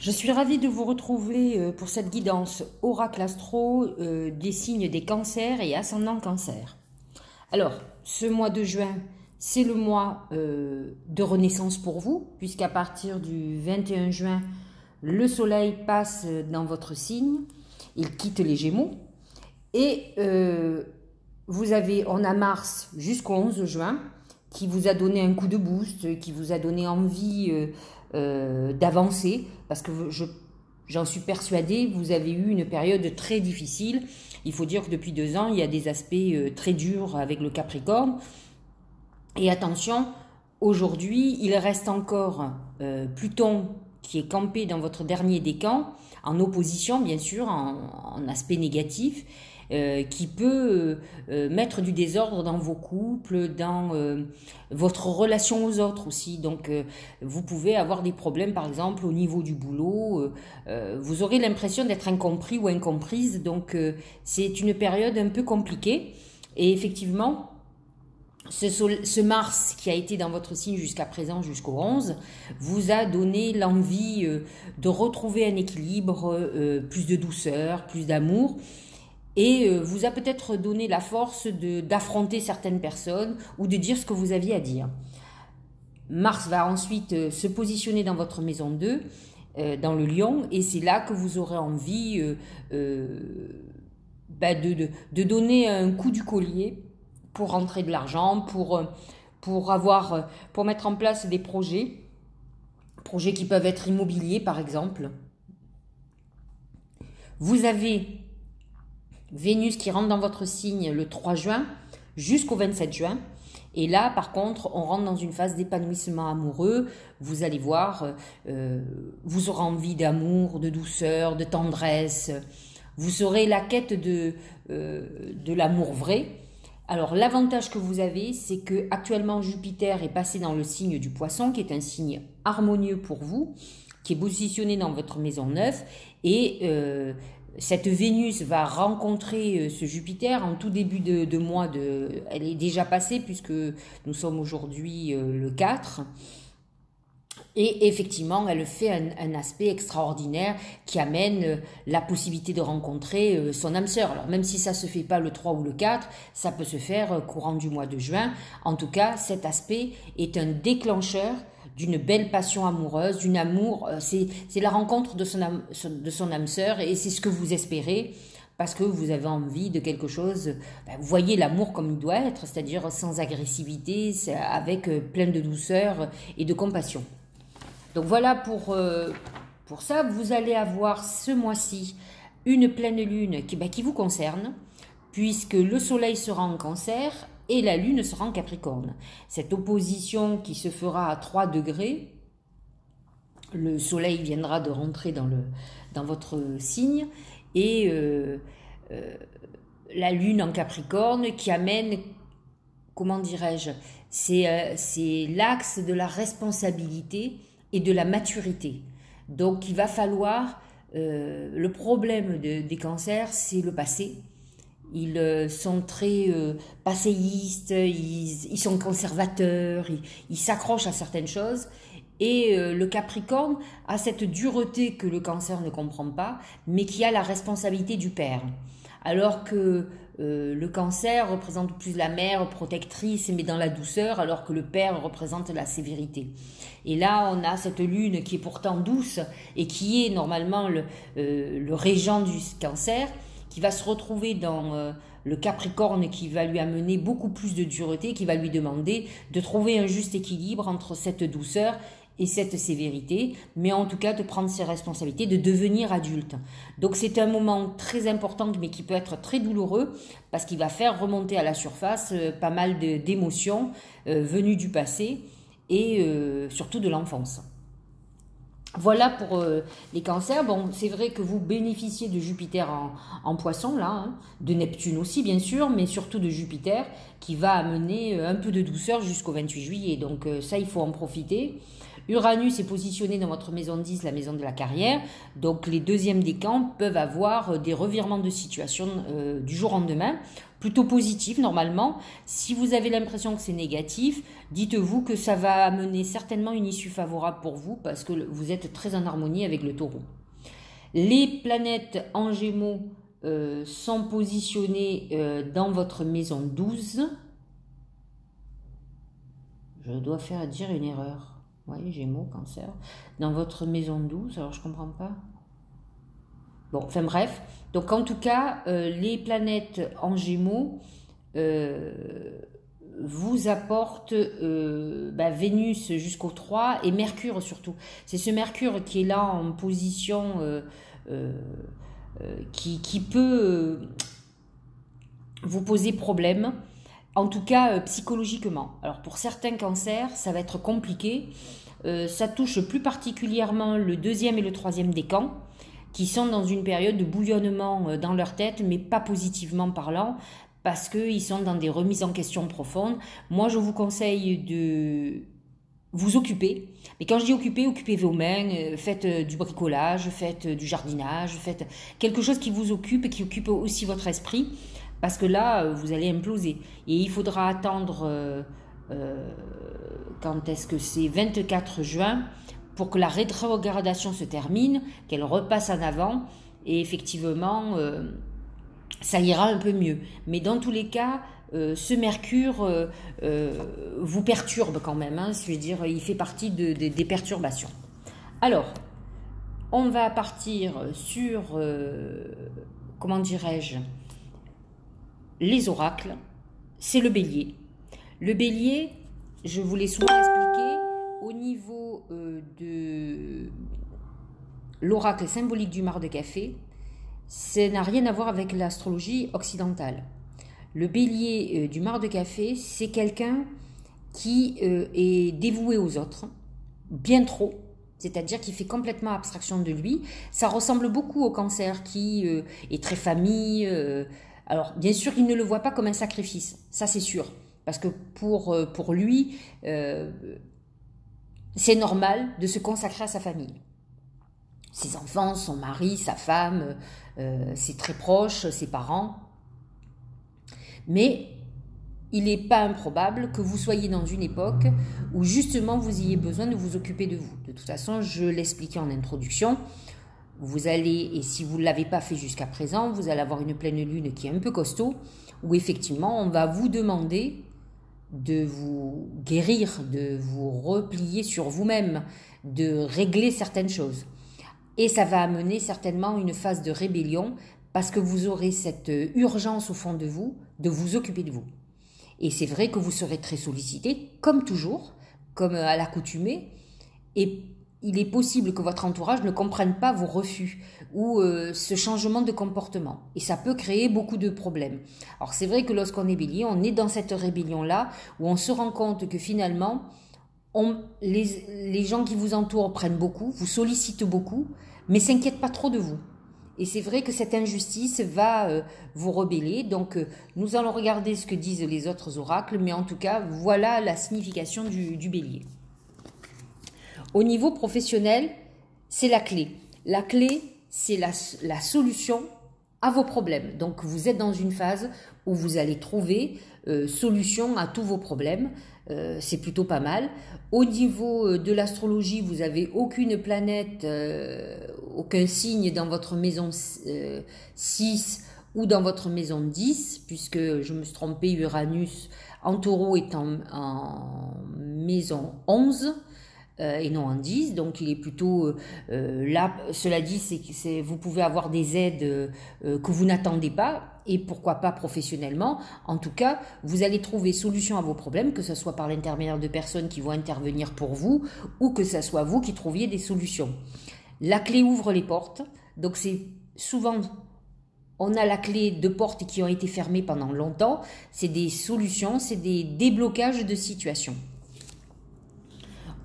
Je suis ravie de vous retrouver pour cette guidance Oracle Astro des signes des cancers et ascendant cancer. Alors, ce mois de juin, c'est le mois de renaissance pour vous, puisqu'à partir du 21 juin, le soleil passe dans votre signe, il quitte les Gémeaux, et on a Mars jusqu'au 11 juin, qui vous a donné un coup de boost, qui vous a donné envie d'avancer, parce que j'en suis persuadée, vous avez eu une période très difficile. Il faut dire que depuis 2 ans, il y a des aspects très durs avec le Capricorne. Et attention, aujourd'hui, il reste encore Pluton qui est campé dans votre dernier décan, en opposition bien sûr, en aspect négatif, qui peut mettre du désordre dans vos couples, dans votre relation aux autres aussi. Donc vous pouvez avoir des problèmes par exemple au niveau du boulot, vous aurez l'impression d'être incompris ou incomprise, donc c'est une période un peu compliquée. Et effectivement, ce Mars qui a été dans votre signe jusqu'à présent, jusqu'au 11, vous a donné l'envie de retrouver un équilibre, plus de douceur, plus d'amour, et vous a peut-être donné la force d'affronter certaines personnes ou de dire ce que vous aviez à dire. Mars va ensuite se positionner dans votre maison 2, dans le Lion, et c'est là que vous aurez envie de donner un coup du collier pour rentrer de l'argent, pour mettre en place des projets qui peuvent être immobiliers par exemple. Vous avez Vénus qui rentre dans votre signe le 3 juin jusqu'au 27 juin. Et là, par contre, on rentre dans une phase d'épanouissement amoureux. Vous allez voir, vous aurez envie d'amour, de douceur, de tendresse. Vous aurez la quête de l'amour vrai. Alors, l'avantage que vous avez, c'est que actuellement Jupiter est passé dans le signe du Poisson, qui est un signe harmonieux pour vous, qui est positionné dans votre maison 9. Et cette Vénus va rencontrer ce Jupiter en tout début de mois. Elle est déjà passée puisque nous sommes aujourd'hui le 4. Et effectivement, elle fait un aspect extraordinaire qui amène la possibilité de rencontrer son âme sœur. Alors même si ça ne se fait pas le 3 ou le 4, ça peut se faire courant du mois de juin. En tout cas, cet aspect est un déclencheur d'une belle passion amoureuse, d'une amour. C'est la rencontre de son âme sœur, et c'est ce que vous espérez. Parce que vous avez envie de quelque chose, vous voyez l'amour comme il doit être, c'est-à-dire sans agressivité, avec plein de douceur et de compassion. Donc voilà pour ça, vous allez avoir ce mois-ci une pleine lune qui vous concerne, puisque le soleil sera en Cancer et la lune sera en Capricorne. Cette opposition qui se fera à 3 degrés, le soleil viendra de rentrer dans votre signe, et la lune en Capricorne qui amène, comment dirais-je, c'est l'axe de la responsabilité et de la maturité. Donc il va falloir, le problème des cancers, c'est le passé. Ils sont très passéistes, ils sont conservateurs, ils s'accrochent à certaines choses. Et le Capricorne a cette dureté que le Cancer ne comprend pas, mais qui a la responsabilité du père. Alors que le Cancer représente plus la mère protectrice, mais dans la douceur, alors que le père représente la sévérité. Et là, on a cette lune qui est pourtant douce et qui est normalement le régent du Cancer, qui va se retrouver dans le Capricorne, qui va lui amener beaucoup plus de dureté, qui va lui demander de trouver un juste équilibre entre cette douceur et cette sévérité, mais en tout cas de prendre ses responsabilités, de devenir adulte. Donc c'est un moment très important, mais qui peut être très douloureux, parce qu'il va faire remonter à la surface pas mal d'émotions venues du passé, et surtout de l'enfance. Voilà pour les cancers. Bon, c'est vrai que vous bénéficiez de Jupiter en Poisson, là, hein, de Neptune aussi, bien sûr, mais surtout de Jupiter, qui va amener un peu de douceur jusqu'au 28 juillet. Donc ça, il faut en profiter. Uranus est positionné dans votre maison 10, la maison de la carrière. Donc les deuxièmes décans peuvent avoir des revirements de situation du jour au lendemain plutôt positif normalement. Si vous avez l'impression que c'est négatif, dites-vous que ça va amener certainement une issue favorable pour vous parce que vous êtes très en harmonie avec le taureau. Les planètes en Gémeaux sont positionnées dans votre maison 12. Je dois dire une erreur. Oui, Gémeaux, Cancer. Dans votre maison 12, alors je comprends pas. Bon, enfin bref. Donc en tout cas, les planètes en Gémeaux vous apportent Vénus jusqu'au 3 et Mercure surtout. C'est ce Mercure qui est là en position qui peut vous poser problème. En tout cas, psychologiquement. Alors, pour certains cancers, ça va être compliqué. Ça touche plus particulièrement le 2e et le 3e décan, qui sont dans une période de bouillonnement dans leur tête, mais pas positivement parlant, parce qu'ils sont dans des remises en question profondes. Moi, je vous conseille de vous occuper. Mais quand je dis occuper, occupez vos mains, faites du bricolage, faites du jardinage, faites quelque chose qui vous occupe et qui occupe aussi votre esprit. Parce que là, vous allez imploser. Et il faudra attendre, quand est-ce que c'est 24 juin, pour que la rétrogradation se termine, qu'elle repasse en avant. Et effectivement, ça ira un peu mieux. Mais dans tous les cas, ce Mercure vous perturbe quand même. Hein, je veux dire, il fait partie des perturbations. Alors, on va partir sur, comment dirais-je, les oracles, c'est le bélier. Le bélier, je vous l'ai souvent expliqué, au niveau de l'oracle symbolique du mar de café, ça n'a rien à voir avec l'astrologie occidentale. Le bélier du mar de café, c'est quelqu'un qui est dévoué aux autres, bien trop, c'est-à-dire qu'il fait complètement abstraction de lui. Ça ressemble beaucoup au cancer qui est très famille. Alors, bien sûr, il ne le voit pas comme un sacrifice, ça c'est sûr, parce que pour lui, c'est normal de se consacrer à sa famille. Ses enfants, son mari, sa femme, ses très proches, ses parents. Mais il n'est pas improbable que vous soyez dans une époque où justement vous ayez besoin de vous occuper de vous. De toute façon, je l'expliquais en introduction. Vous allez, et si vous ne l'avez pas fait jusqu'à présent, vous allez avoir une pleine lune qui est un peu costaud, où effectivement on va vous demander de vous guérir, de vous replier sur vous-même, de régler certaines choses. Et ça va amener certainement une phase de rébellion, parce que vous aurez cette urgence au fond de vous occuper de vous. Et c'est vrai que vous serez très sollicité, comme toujours, comme à l'accoutumée, et il est possible que votre entourage ne comprenne pas vos refus ou ce changement de comportement. Et ça peut créer beaucoup de problèmes. Alors c'est vrai que lorsqu'on est bélier, on est dans cette rébellion-là, où on se rend compte que finalement, les gens qui vous entourent prennent beaucoup, vous sollicitent beaucoup, mais ne s'inquiètent pas trop de vous. Et c'est vrai que cette injustice va vous rebeller. Donc nous allons regarder ce que disent les autres oracles, mais en tout cas, voilà la signification du bélier. Au niveau professionnel, c'est la clé. La clé, c'est la solution à vos problèmes. Donc, vous êtes dans une phase où vous allez trouver solution à tous vos problèmes. C'est plutôt pas mal. Au niveau de l'astrologie, vous n'avez aucune planète, aucun signe dans votre maison 6 ou dans votre maison 10, puisque je me suis trompée, Uranus en taureau est en maison 11. Et non en 10, donc il est plutôt là. Cela dit, vous pouvez avoir des aides que vous n'attendez pas, et pourquoi pas professionnellement. En tout cas, vous allez trouver solution à vos problèmes, que ce soit par l'intermédiaire de personnes qui vont intervenir pour vous, ou que ce soit vous qui trouviez des solutions. La clé ouvre les portes, donc c'est souvent, on a la clé de portes qui ont été fermées pendant longtemps, c'est des solutions, c'est des déblocages de situations.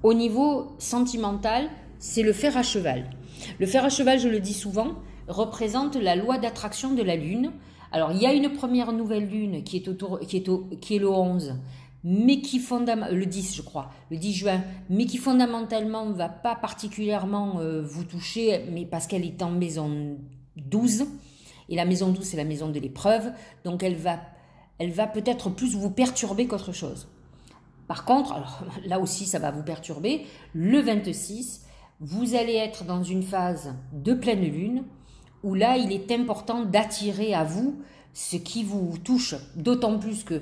Au niveau sentimental, c'est le fer à cheval. Le fer à cheval, je le dis souvent, représente la loi d'attraction de la Lune. Alors, il y a une première nouvelle Lune qui est le 11, mais qui le 10, je crois, le 10 juin, mais qui fondamentalement ne va pas particulièrement vous toucher, mais parce qu'elle est en maison 12. Et la maison 12, c'est la maison de l'épreuve. Donc, elle va elle va peut-être plus vous perturber qu'autre chose. Par contre, alors là aussi ça va vous perturber, le 26, vous allez être dans une phase de pleine lune où là il est important d'attirer à vous ce qui vous touche, d'autant plus que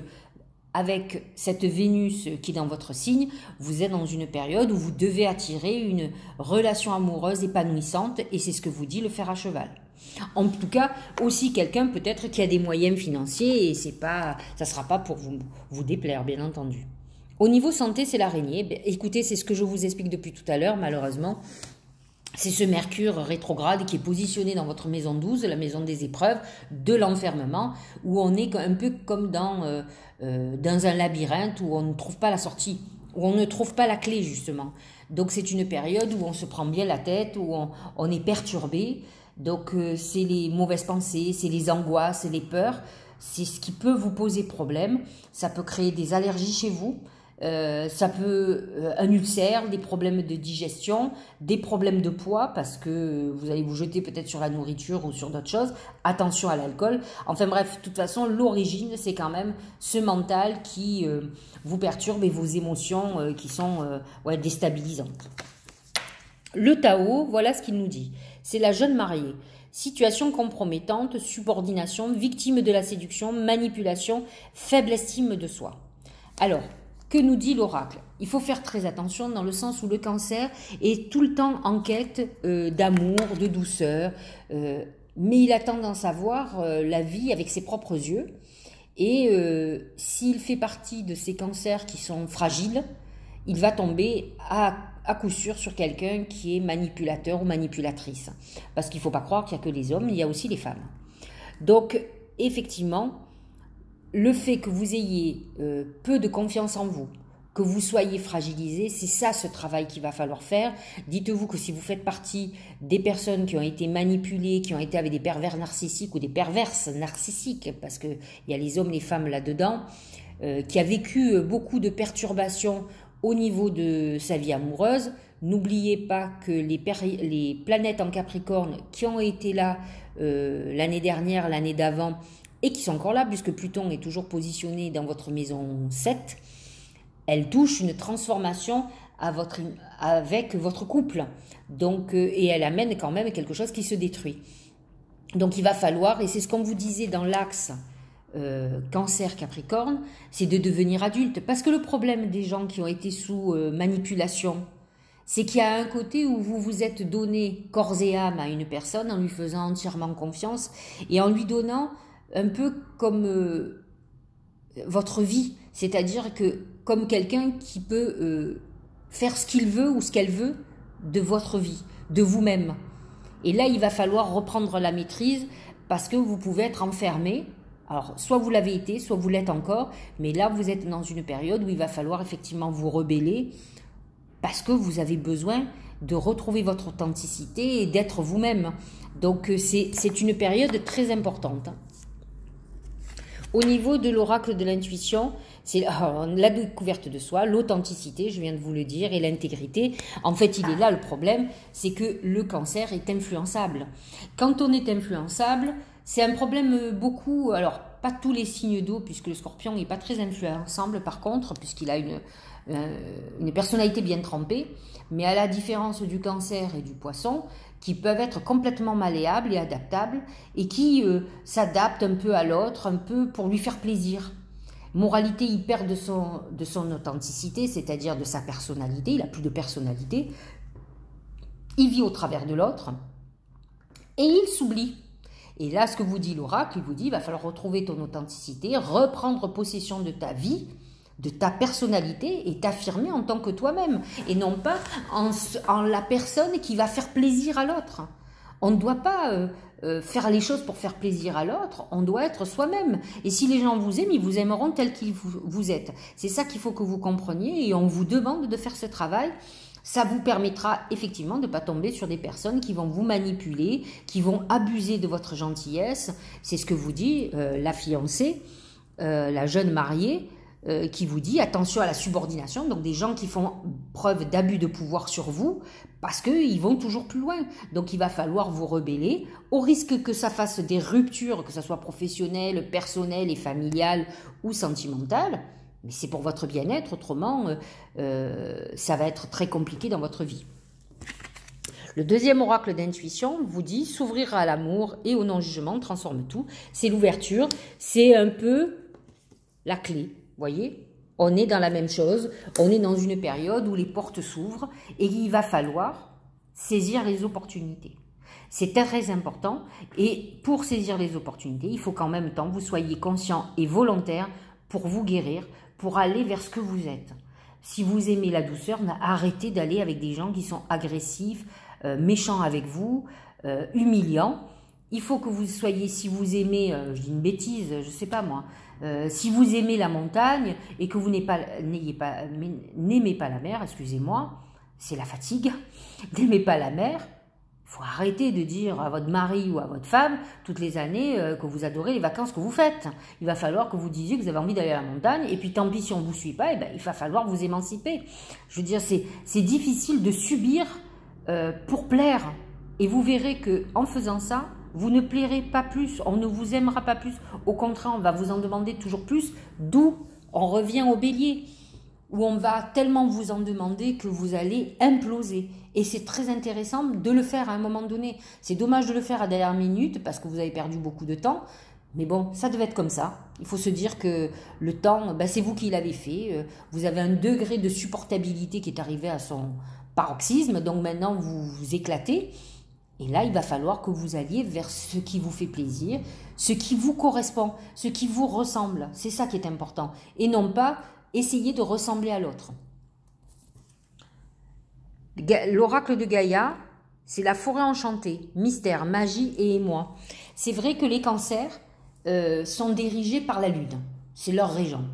avec cette Vénus qui est dans votre signe, vous êtes dans une période où vous devez attirer une relation amoureuse épanouissante et c'est ce que vous dit le fer à cheval. En tout cas, aussi quelqu'un peut-être qui a des moyens financiers et ça ne sera pas pour vous déplaire, bien entendu. Au niveau santé, c'est l'araignée. Écoutez, c'est ce que je vous explique depuis tout à l'heure, malheureusement. C'est ce Mercure rétrograde qui est positionné dans votre maison 12, la maison des épreuves, de l'enfermement, où on est un peu comme dans un labyrinthe où on ne trouve pas la sortie, où on ne trouve pas la clé justement. Donc c'est une période où on se prend bien la tête, où on est perturbé. Donc c'est les mauvaises pensées, c'est les angoisses, les peurs, c'est ce qui peut vous poser problème. Ça peut créer des allergies chez vous. Ça peut un ulcère, des problèmes de digestion, des problèmes de poids parce que vous allez vous jeter peut-être sur la nourriture ou sur d'autres choses. Attention à l'alcool. Enfin bref, de toute façon, l'origine, c'est quand même ce mental qui vous perturbe et vos émotions qui sont déstabilisantes. Le Tao, voilà ce qu'il nous dit. C'est la jeune mariée. Situation compromettante, subordination, victime de la séduction, manipulation, faible estime de soi. Alors, que nous dit l'oracle? Il faut faire très attention dans le sens où le Cancer est tout le temps en quête d'amour, de douceur, mais il a tendance à voir la vie avec ses propres yeux. Et s'il fait partie de ces cancers qui sont fragiles, il va tomber à coup sûr sur quelqu'un qui est manipulateur ou manipulatrice. Parce qu'il ne faut pas croire qu'il n'y a que les hommes, il y a aussi les femmes. Donc, effectivement, le fait que vous ayez peu de confiance en vous, que vous soyez fragilisé, c'est ça ce travail qu'il va falloir faire. Dites-vous que si vous faites partie des personnes qui ont été manipulées, qui ont été avec des pervers narcissiques ou des perverses narcissiques, parce qu'il y a les hommes, les femmes là-dedans, qui a vécu beaucoup de perturbations au niveau de sa vie amoureuse, n'oubliez pas que les planètes en Capricorne qui ont été là l'année dernière, l'année d'avant, et qui sont encore là, puisque Pluton est toujours positionné dans votre maison 7, elle touche une transformation avec votre couple. Donc, et elle amène quand même quelque chose qui se détruit. Donc il va falloir, et c'est ce qu'on vous disait dans l'axe Cancer-Capricorne, c'est de devenir adulte. Parce que le problème des gens qui ont été sous manipulation, c'est qu'il y a un côté où vous vous êtes donné corps et âme à une personne en lui faisant entièrement confiance et en lui donnant un peu comme votre vie, c'est-à-dire que comme quelqu'un qui peut faire ce qu'il veut ou ce qu'elle veut de votre vie, de vous-même. Et là, il va falloir reprendre la maîtrise parce que vous pouvez être enfermé. Alors, soit vous l'avez été, soit vous l'êtes encore, mais là, vous êtes dans une période où il va falloir effectivement vous rebeller parce que vous avez besoin de retrouver votre authenticité et d'être vous-même. Donc, c'est une période très importante. Au niveau de l'oracle de l'intuition, c'est la découverte de soi, l'authenticité, je viens de vous le dire, et l'intégrité. En fait, il est là le problème, c'est que le Cancer est influençable. Quand on est influençable, c'est un problème beaucoup, alors pas tous les signes d'eau, puisque le Scorpion n'est pas très influençable par contre, puisqu'il a une personnalité bien trempée, mais à la différence du Cancer et du Poisson, qui peuvent être complètement malléables et adaptables, et qui s'adaptent un peu à l'autre, un peu pour lui faire plaisir. Moralité, il perd de son authenticité, c'est-à-dire de sa personnalité, il n'a plus de personnalité, il vit au travers de l'autre, et il s'oublie. Et là, ce que vous dit l'oracle, il vous dit, il va falloir retrouver ton authenticité, reprendre possession de ta vie, de ta personnalité et t'affirmer en tant que toi-même et non pas en la personne qui va faire plaisir à l'autre. On ne doit pas faire les choses pour faire plaisir à l'autre, on doit être soi-même. Et si les gens vous aiment, ils vous aimeront tel qu'ils vous êtes. C'est ça qu'il faut que vous compreniez et on vous demande de faire ce travail. Ça vous permettra effectivement de ne pas tomber sur des personnes qui vont vous manipuler, qui vont abuser de votre gentillesse. C'est ce que vous dit la fiancée, la jeune mariée. qui vous dit attention à la subordination, donc des gens qui font preuve d'abus de pouvoir sur vous, parce qu'ils vont toujours plus loin. Donc il va falloir vous rebeller, au risque que ça fasse des ruptures, que ce soit professionnelles, personnelles et familiales ou sentimentales, mais c'est pour votre bien-être, autrement ça va être très compliqué dans votre vie. Le deuxième oracle d'intuition vous dit s'ouvrir à l'amour et au non-jugement transforme tout. C'est l'ouverture, c'est un peu la clé. Voyez, on est dans la même chose, on est dans une période où les portes s'ouvrent et il va falloir saisir les opportunités. C'est très important et pour saisir les opportunités, il faut qu'en même temps vous soyez conscient et volontaire pour vous guérir, pour aller vers ce que vous êtes. Si vous aimez la douceur, arrêtez d'aller avec des gens qui sont agressifs, méchants avec vous, humiliants. Il faut que vous soyez, si vous aimez, je dis une bêtise, je ne sais pas moi, si vous aimez la montagne et que vous n'aimez pas la mer, excusez-moi, c'est la fatigue, n'aimez pas la mer, il faut arrêter de dire à votre mari ou à votre femme toutes les années que vous adorez les vacances que vous faites. Il va falloir que vous disiez que vous avez envie d'aller à la montagne et puis tant pis si on ne vous suit pas, il va falloir vous émanciper. Je veux dire, c'est difficile de subir pour plaire et vous verrez qu'en faisant ça, vous ne plairez pas plus, on ne vous aimera pas plus. Au contraire, on va vous en demander toujours plus, d'où on revient au bélier, où on va tellement vous en demander que vous allez imploser. Et c'est très intéressant de le faire à un moment donné. C'est dommage de le faire à la dernière minute parce que vous avez perdu beaucoup de temps. Mais bon, ça devait être comme ça. Il faut se dire que le temps, c'est vous qui l'avez fait. Vous avez un degré de supportabilité qui est arrivé à son paroxysme. Donc maintenant, vous vous éclatez. Et là, il va falloir que vous alliez vers ce qui vous fait plaisir, ce qui vous correspond, ce qui vous ressemble. C'est ça qui est important. Et non pas essayer de ressembler à l'autre. L'oracle de Gaïa, c'est la forêt enchantée, mystère, magie et émoi. C'est vrai que les cancers sont dirigés par la lune. C'est leur régent.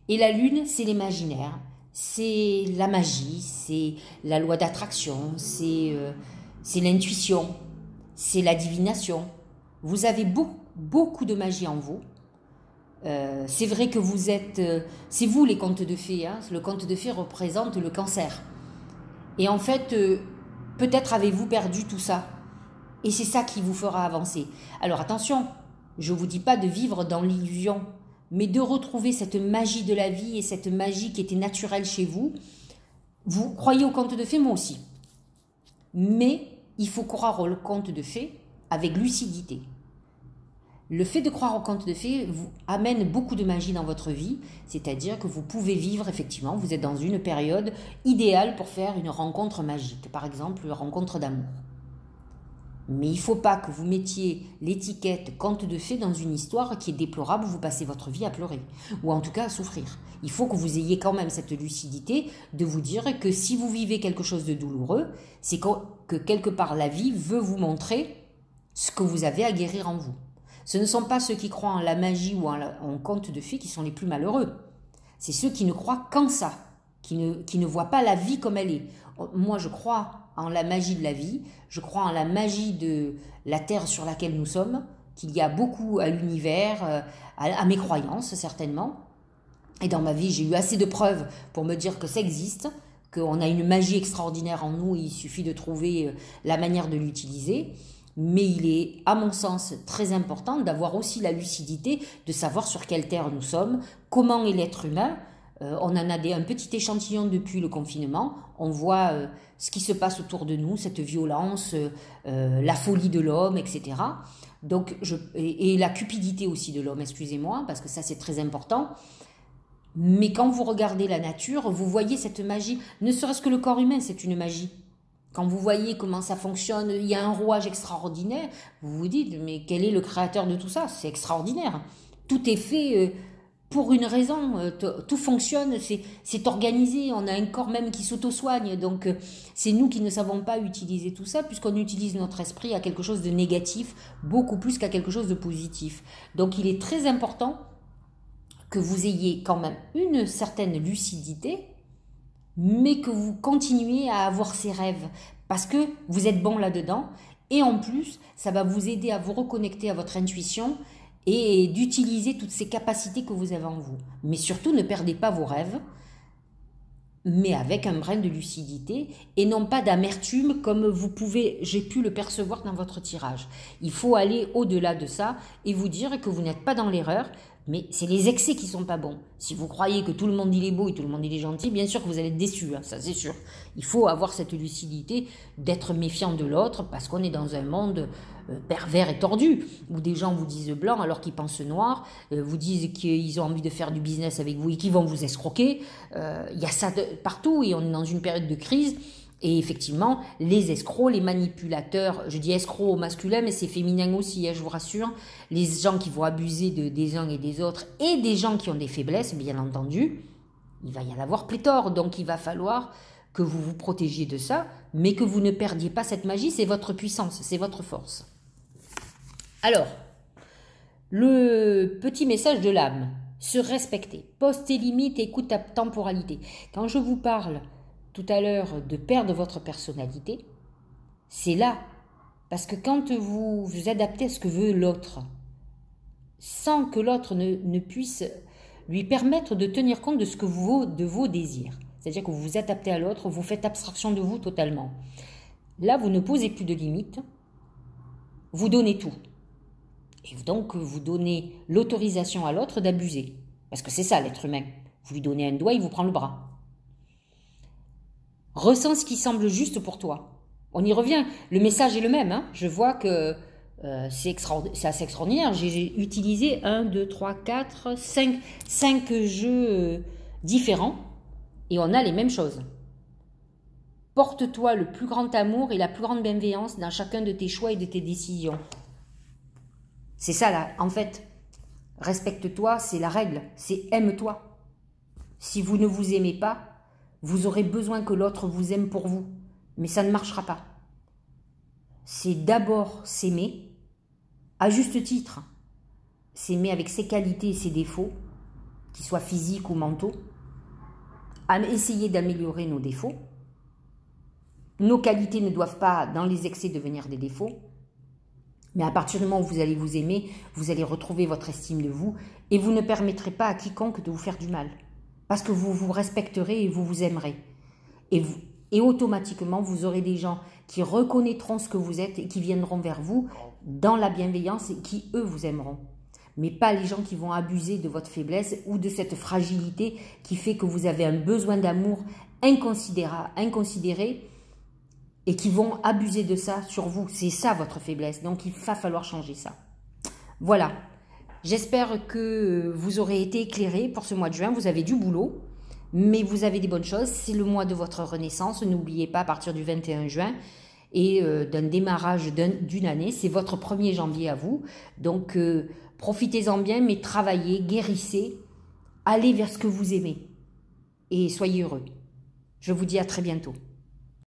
Et la lune, c'est l'imaginaire, c'est la magie, c'est la loi d'attraction, c'est l'intuition, c'est la divination. Vous avez beaucoup de magie en vous. C'est vrai que vous êtes... c'est vous les contes de fées. Hein. Le conte de fées représente le cancer. Et en fait, peut-être avez-vous perdu tout ça. Et c'est ça qui vous fera avancer. Alors attention, je ne vous dis pas de vivre dans l'illusion, mais de retrouver cette magie de la vie et cette magie qui était naturelle chez vous. Vous croyez au conte de fées, moi aussi. Mais il faut croire au conte de fées avec lucidité. Le fait de croire au conte de fées vous amène beaucoup de magie dans votre vie, c'est-à-dire que vous pouvez vivre, effectivement, vous êtes dans une période idéale pour faire une rencontre magique, par exemple une rencontre d'amour. Mais il ne faut pas que vous mettiez l'étiquette conte de fées dans une histoire qui est déplorable où vous passez votre vie à pleurer, ou en tout cas à souffrir. Il faut que vous ayez quand même cette lucidité de vous dire que si vous vivez quelque chose de douloureux, c'est que quelque part la vie veut vous montrer ce que vous avez à guérir en vous. Ce ne sont pas ceux qui croient en la magie ou en conte de fées qui sont les plus malheureux. C'est ceux qui ne croient qu'en ça, qui ne voient pas la vie comme elle est. Moi, je crois en la magie de la vie, je crois en la magie de la terre sur laquelle nous sommes, qu'il y a beaucoup à l'univers, à mes croyances certainement. Et dans ma vie, j'ai eu assez de preuves pour me dire que ça existe, qu'on a une magie extraordinaire en nous, il suffit de trouver la manière de l'utiliser. Mais il est, à mon sens, très important d'avoir aussi la lucidité de savoir sur quelle terre nous sommes, comment est l'être humain. On en a un petit échantillon depuis le confinement. On voit ce qui se passe autour de nous, cette violence, la folie de l'homme, etc. Donc, et la cupidité aussi de l'homme, excusez-moi, parce que ça c'est très important. Mais quand vous regardez la nature, vous voyez cette magie. Ne serait-ce que le corps humain, c'est une magie. Quand vous voyez comment ça fonctionne, il y a un rouage extraordinaire, vous vous dites, mais quel est le créateur de tout ça? C'est extraordinaire. Tout est fait pour une raison, tout fonctionne, c'est organisé, on a un corps même qui s'auto-soigne. Donc c'est nous qui ne savons pas utiliser tout ça, puisqu'on utilise notre esprit à quelque chose de négatif, beaucoup plus qu'à quelque chose de positif. Donc il est très important que vous ayez quand même une certaine lucidité, mais que vous continuez à avoir ces rêves, parce que vous êtes bon là-dedans, et en plus, ça va vous aider à vous reconnecter à votre intuition, et d'utiliser toutes ces capacités que vous avez en vous. Mais surtout, ne perdez pas vos rêves, mais avec un brin de lucidité et non pas d'amertume comme j'ai pu le percevoir dans votre tirage. Il faut aller au-delà de ça et vous dire que vous n'êtes pas dans l'erreur, mais c'est les excès qui sont pas bons. Si vous croyez que tout le monde il est beau et tout le monde il est gentil, bien sûr que vous allez être déçu, ça c'est sûr. Il faut avoir cette lucidité d'être méfiant de l'autre parce qu'on est dans un monde pervers et tordu, où des gens vous disent blanc alors qu'ils pensent noir, vous disent qu'ils ont envie de faire du business avec vous et qu'ils vont vous escroquer. Il y a ça partout et on est dans une période de crise. Et effectivement, les escrocs, les manipulateurs, je dis escrocs au masculin, mais c'est féminin aussi, je vous rassure, les gens qui vont abuser des uns et des autres, et des gens qui ont des faiblesses, bien entendu, il va y en avoir pléthore. Donc il va falloir que vous vous protégiez de ça, mais que vous ne perdiez pas cette magie, c'est votre puissance, c'est votre force. Alors, le petit message de l'âme, se respecter, pose tes limites, écoute ta temporalité. Quand je vous parle tout à l'heure de perdre votre personnalité, c'est là, parce que quand vous vous adaptez à ce que veut l'autre, sans que l'autre ne puisse lui permettre de tenir compte de vos désirs, c'est-à-dire que vous vous adaptez à l'autre, vous faites abstraction de vous totalement. Là, vous ne posez plus de limites, vous donnez tout. Et donc, vous donnez l'autorisation à l'autre d'abuser. Parce que c'est ça, l'être humain. Vous lui donnez un doigt, il vous prend le bras. Ressens ce qui semble juste pour toi. On y revient. Le message est le même. Hein. Je vois que c'est assez extraordinaire. J'ai utilisé 1, 2, 3, 4, 5 jeux différents. Et on a les mêmes choses. Porte-toi le plus grand amour et la plus grande bienveillance dans chacun de tes choix et de tes décisions. C'est ça là, en fait. Respecte-toi, c'est la règle. C'est aime-toi. Si vous ne vous aimez pas, vous aurez besoin que l'autre vous aime pour vous. Mais ça ne marchera pas. C'est d'abord s'aimer, à juste titre. S'aimer avec ses qualités et ses défauts, qu'ils soient physiques ou mentaux. Essayer d'améliorer nos défauts. Nos qualités ne doivent pas, dans les excès, devenir des défauts. Mais à partir du moment où vous allez vous aimer, vous allez retrouver votre estime de vous et vous ne permettrez pas à quiconque de vous faire du mal. Parce que vous vous respecterez et vous vous aimerez. Et automatiquement, vous aurez des gens qui reconnaîtront ce que vous êtes et qui viendront vers vous dans la bienveillance et qui, eux, vous aimeront. Mais pas les gens qui vont abuser de votre faiblesse ou de cette fragilité qui fait que vous avez un besoin d'amour inconsidéré et qui vont abuser de ça sur vous. C'est ça votre faiblesse. Donc, il va falloir changer ça. Voilà. J'espère que vous aurez été éclairés pour ce mois de juin. Vous avez du boulot, mais vous avez des bonnes choses. C'est le mois de votre renaissance. N'oubliez pas, à partir du 21 juin et d'un démarrage d'une année, c'est votre 1er janvier à vous. Donc, profitez-en bien, mais travaillez, guérissez, allez vers ce que vous aimez et soyez heureux. Je vous dis à très bientôt.